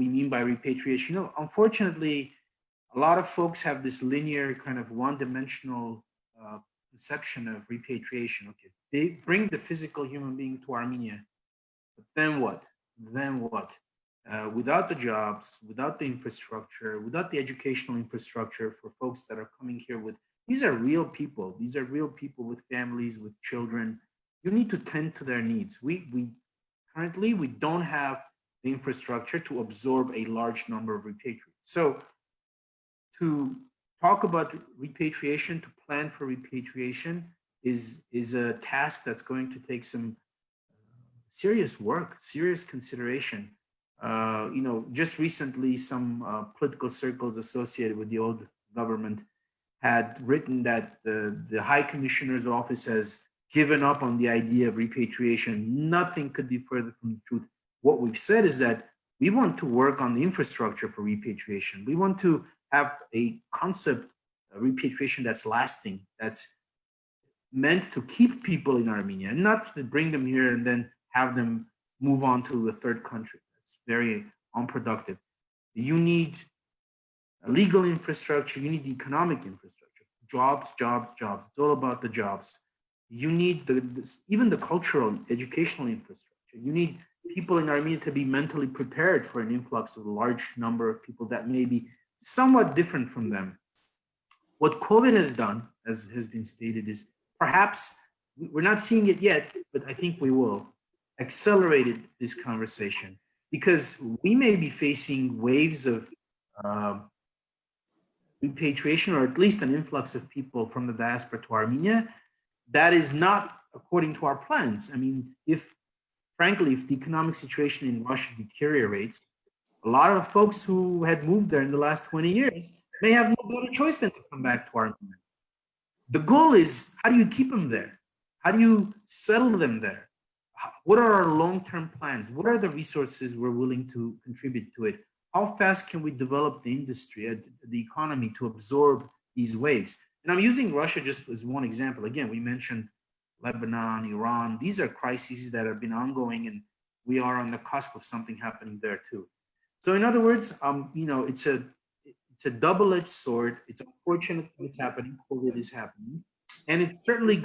we mean by repatriation. You know, unfortunately, a lot of folks have this linear kind of one-dimensional conception of repatriation. Okay, they bring the physical human being to Armenia, but then what? Then what? Without the jobs, without the infrastructure, without the educational infrastructure for folks that are coming here with, these are real people. These are real people with families, with children. You need to tend to their needs. Currently, we don't have the infrastructure to absorb a large number of repatriates. So to talk about repatriation, to plan for repatriation is a task that's going to take some serious work, serious consideration. You know, just recently, some political circles associated with the old government had written that the High Commissioner's office has given up on the idea of repatriation. Nothing could be further from the truth. What we've said is that we want to work on the infrastructure for repatriation. We want to have a concept of repatriation that's lasting, that's meant to keep people in Armenia, and not to bring them here and then have them move on to a third country. That's very unproductive. You need a legal infrastructure, you need economic infrastructure, jobs, jobs, jobs. It's all about the jobs. You need even the cultural, educational infrastructure. You need people in Armenia to be mentally prepared for an influx of a large number of people that may be somewhat different from them. What COVID has done, as has been stated, is perhaps, we're not seeing it yet, but I think we will, accelerated this conversation, because we may be facing waves of repatriation, or at least an influx of people from the diaspora to Armenia that is not according to our plans. I mean, frankly, if the economic situation in Russia deteriorates, a lot of folks who had moved there in the last 20 years may have no better choice than to come back to Armenia. The goal is, how do you keep them there? How do you settle them there? What are our long-term plans? What are the resources we're willing to contribute to it? How fast can we develop the industry, the economy, to absorb these waves? And I'm using Russia just as one example. Again, we mentioned Lebanon, Iran. These are crises that have been ongoing, and we are on the cusp of something happening there too. So in other words, you know, it's a double-edged sword. It's unfortunate what's happening. COVID is happening, and it's certainly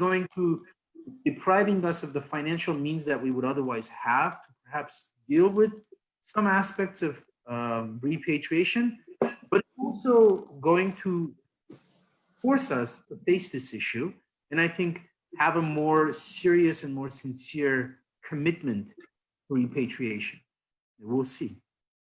it's depriving us of the financial means that we would otherwise have to perhaps deal with some aspects of repatriation, but also going to force us to face this issue, and I think have a more serious and more sincere commitment to repatriation. We'll see.